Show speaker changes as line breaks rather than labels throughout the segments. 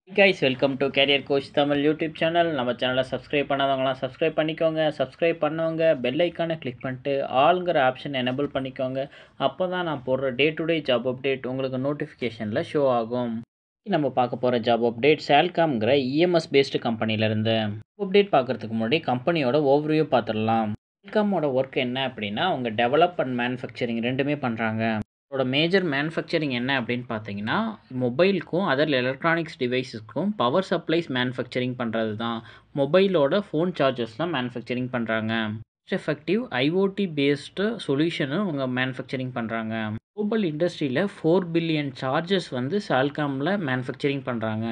Hey guys, welcome to Career Coach Tamil YouTube channel. நம்ம சேனலை subscribe பண்ணாதவங்களாம் subscribe பண்ணிக்கோங்க. Subscribe பண்ணவங்க பெல் ஐக்கானை கிளிக் பண்ணிட்டு ஆளுங்கிற ஆப்ஷன் எனேபிள் பண்ணிக்கோங்க. அப்போ தான் நான் போடுற day to day job update உங்களுக்கு நோட்டிஃபிகேஷனில் ஷோ ஆகும். நம்ம பார்க்க போகிற ஜாப் அப்டேட் சால்காம்ங்கிற இஎம்எஸ் பேஸ்டு கம்பெனிலேருந்து. அப்டேட் பார்க்குறதுக்கு முன்னாடி கம்பெனியோட ஓவர்வியூ பார்த்துடலாம். சால்காமோட ஒர்க் என்ன அப்படின்னா அவங்க டெவலப் அண்ட் மேனுஃபேக்சரிங் ரெண்டுமே பண்ணுறாங்க. அதோட மேஜர் மேனுஃபேக்சரிங் என்ன அப்படின்னு பார்த்தீங்கன்னா மொபைலுக்கும் அதர் எலக்ட்ரானிக்ஸ் டிவைஸுக்கும் பவர் சப்ளைஸ் மேனுஃபேக்சரிங் பண்ணுறது தான். மொபைலோட ஃபோன் சார்ஜர்ஸ்லாம் மேனுஃபேக்சரிங் பண்ணுறாங்க. எஃபெக்டிவ் ஐஓடி பேஸ்டு சொல்யூஷனும் அவங்க மேனுஃபேக்சரிங் பண்ணுறாங்க. குளோபல் இண்டஸ்ட்ரியில் 4 பில்லியன் சார்ஜர்ஸ் சால்காமில் மேனுஃபேக்சரிங் பண்ணுறாங்க.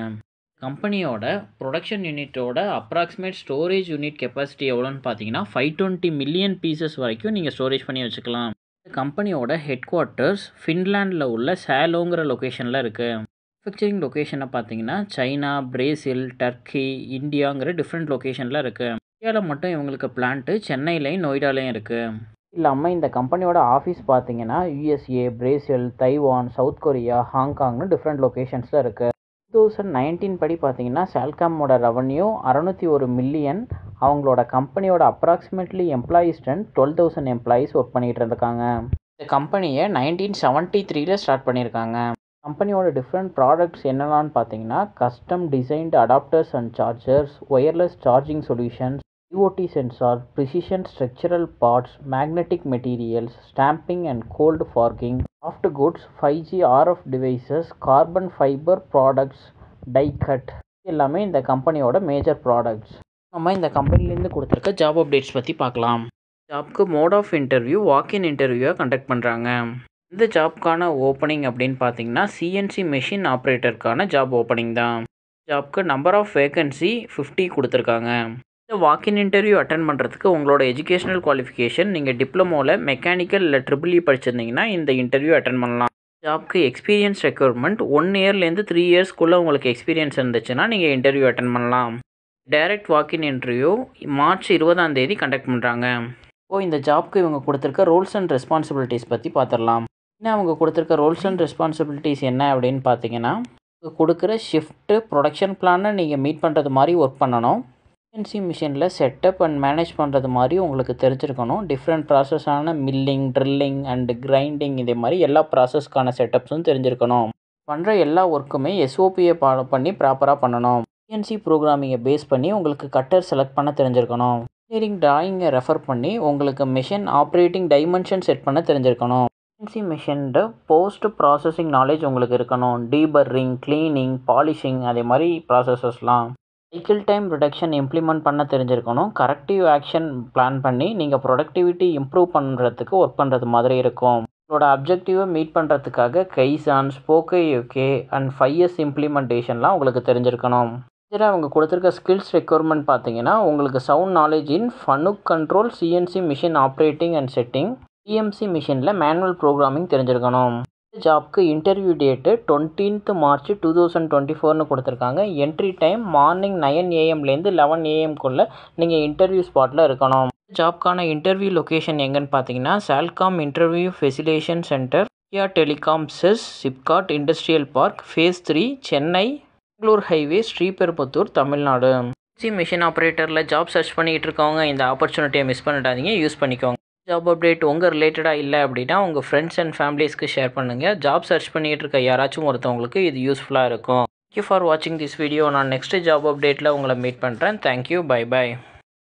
கம்பெனியோட ப்ரொடக்ஷன் யூனிட்டோட அப்ராக்சிமேட் ஸ்டோரேஜ் யூனிட் கெப்பாசிட்டி எவ்வளோன்னு பார்த்தீங்கன்னா 520 மில்லியன் பீசஸ் வரைக்கும் நீங்கள் ஸ்டோரேஜ் பண்ணி வச்சுக்கலாம். கம்பெனியோட ஹெட் குவார்ட்டர்ஸ் ஃபின்லாண்டில் உள்ள சாலோங்கிற லொக்கேஷனில் இருக்குது. மேனுஃபேக்சரிங் லொக்கேஷனை பார்த்தீங்கன்னா சைனா, பிரேசில், டர்க்கி, இந்தியாங்கிற டிஃப்ரெண்ட் லொக்கேஷனில் இருக்குது. இந்தியாவில் மட்டும் இவங்களுக்கு பிளான்ட்டு சென்னையிலையும் நொய்டாலையும் இருக்குது. இல்லாமல் இந்த கம்பெனியோட ஆஃபீஸ் பார்த்தீங்கன்னா USA, Brazil, Taiwan, South Korea, ஹாங்காங்னு டிஃப்ரெண்ட் லொக்கேஷன்ஸில் இருக்குது. 2019 படி பார்த்தீங்கன்னா சால்காமோட ரெவன்யூ 601 மில்லியன். அவங்களோட கம்பெனியோட அப்ராக்சிமேட்லி எம்ப்ளாயீஸ் 12,000 எம்ப்ளாயீஸ் ஒர்க் பண்ணிகிட்டு இருக்காங்க. இந்த கம்பெனியை 1973 ஸ்டார்ட் பண்ணியிருக்காங்க. கம்பெனியோட டிஃப்ரெண்ட் ப்ராடக்ட்ஸ் என்னென்னு பார்த்தீங்கன்னா custom designed adapters and chargers, wireless charging solutions, IoT sensor, precision structural parts, magnetic materials, stamping and cold forging, soft goods, 5G RF devices, carbon fibre products, die cut எல்லாமே இந்த கம்பெனியோட major products. நம்ம இந்த கம்பெனிலேருந்து கொடுத்துருக்க job updates பற்றி பார்க்கலாம். ஜாப்க்கு மோட் ஆஃப் இன்டர்வியூ வாக்இன் இன்டர்வியூவாக கண்டக்ட் பண்ணுறாங்க. இந்த ஜாப்க்கான ஓப்பனிங் அப்படின்னு பார்த்தீங்கன்னா சிஎன்சி மெஷின் ஆப்ரேட்டருக்கான ஜாப் ஓப்பனிங் தான். ஜாப்க்கு நம்பர் ஆஃப் வேகன்சி 50 கொடுத்துருக்காங்க. இந்த வாக்இன் இன்டர்வியூ அட்டன் பண்ணுறதுக்கு உங்களோட எஜுகேஷனல் குவாலிஃபிகேஷன் நீங்கள் டிப்ளமோவில் மெக்கானிக்கல் இல்லை ட்ரிபிள் படிச்சிருந்தீங்கன்னா இந்த இன்டர்வியூ அட்டன் பண்ணலாம். ஜாப்க்கு எக்ஸ்பீரியன்ஸ் ரெக்யர்மெண்ட் 1 இயர்லேருந்து 3 இயர்ஸ்க்குள்ளே உங்களுக்கு எக்ஸ்பீரியன்ஸ் இருந்துச்சுன்னா நீங்கள் இன்டர்வியூ அட்டன் பண்ணலாம். Direct walk-in interview March 20 conduct பண்ணுறாங்க. இந்த ஜாப்க்கு இவங்க கொடுத்துருக்க ரோல்ஸ் அண்ட் ரெஸ்பான்சிபிலிட்டிஸ் பற்றி பார்த்துடலாம். என்ன அவங்க கொடுத்துருக்க ரோல்ஸ் அண்ட் ரெஸ்பான்சிபிலிட்டிஸ் என்ன அப்படின்னு பார்த்தீங்கன்னா கொடுக்குற ஷிஃப்ட்டு ப்ரொடக்ஷன் பிளானை நீங்கள் மீட் பண்ணுறது மாதிரி ஒர்க் பண்ணணும். சிஎன்சி மிஷினில் செட்டப் அண்ட் மேனேஜ் பண்ணுறது மாதிரி உங்களுக்கு தெரிஞ்சிருக்கணும். டிஃப்ரெண்ட் ப்ராசஸான மில்லிங், ட்ரில்லிங் அண்ட் கிரைண்டிங் இதே மாதிரி எல்லா ப்ராசஸ்க்கான செட்டப்ஸும் தெரிஞ்சிருக்கணும். பண்ணுற எல்லா ஒர்க்குமே எஸ்ஓபியை ஃபாலோ பண்ணி ப்ராப்பராக பண்ணணும். சிஎன்சி ப்ரோக்ராமிங்கை பேஸ் பண்ணி உங்களுக்கு கட்டர் செலக்ட் பண்ண தெரிஞ்சிருக்கணும். இன்ஜினியரிங் டிராயிங்கை ரெஃபர் பண்ணி உங்களுக்கு மிஷின் ஆப்ரேட்டிங் டைமென்ஷன் செட் பண்ண தெரிஞ்சிருக்கணும். சிஎன்சி மிஷினோட போஸ்ட் ப்ராசஸிங் நாலேஜ் உங்களுக்கு இருக்கணும். டீபர்ரிங், க்ளீனிங், பாலிஷிங் அதே மாதிரி ப்ராசஸஸ்லாம். சைக்கிள் டைம் ரிடக்ஷன் இம்ப்ளிமெண்ட் பண்ண தெரிஞ்சிருக்கணும். கரெக்டிவ் ஆக்ஷன் பிளான் பண்ணி நீங்கள் ப்ரொடக்டிவிட்டி இம்ப்ரூவ் பண்ணுறதுக்கு ஒர்க் பண்ணுறது மாதிரி இருக்கும். உங்களோட அப்ஜெக்டிவை மீட் பண்ணுறதுக்காக kaizen, poka yoke and 5S இம்ப்ளிமெண்டேஷன்லாம் உங்களுக்கு தெரிஞ்சிருக்கணும். இதில் அவங்க கொடுத்துருக்க ஸ்கில்ஸ் ரெக்யர்மெண்ட் பார்த்தீங்கன்னா உங்களுக்கு sound knowledge in Fanuc control, CNC machine operating and setting, CNC மிஷினில் மேனுவல் ப்ரோக்ராமிங் தெரிஞ்சிருக்கணும். ஜாப்க்கு இன்டர்வியூ டேட்டு 20th மார்ச் 2024 கொடுத்துருக்காங்க. Entry time morning 9 AM - 11 AM நீங்கள் இன்டர்வியூ ஸ்பாட்டில் இருக்கணும். ஜாப்க்கான இன்டர்வியூ லொக்கேஷன் எங்கன்னு பார்த்தீங்கன்னா Salcomp interview facilitation centre, India telecom SEZ, SIPCOT industrial park, phase 3, Chennai, Bangalore highway, Sriperumbudur, Tamil Nadu. CNC machine ஆப்ரேட்டரில் ஜாப் சர்ச் பண்ணிகிட்டு இருக்கவங்க இந்த ஆப்பர்ச்சுனிட்டியை மிஸ் பண்ணிடாதீங்க, யூஸ் பண்ணிக்கோங்க. ஜாப் அப்டேட் உங்கள் ரிலேட்டடாக இல்லை அப்படின்னா உங்கள் ஃப்ரெண்ட்ஸ் அண்ட் ஃபேமிலிஸ்க்கு ஷேர் பண்ணுங்கள். ஜாப் சர்ச் பண்ணிகிட்டு இருக்க யாராச்சும் ஒருத்தவங்களுக்கு இது யூஸ்ஃபுல்லாக இருக்கும். தேங்க்யூ ஃபார் வாட்சிங் திஸ் வீடியோ. நான் நெக்ஸ்ட் ஜாப் அப்டேட்டில் உங்களை மீட் பண்ணுறேன். Thank you, by.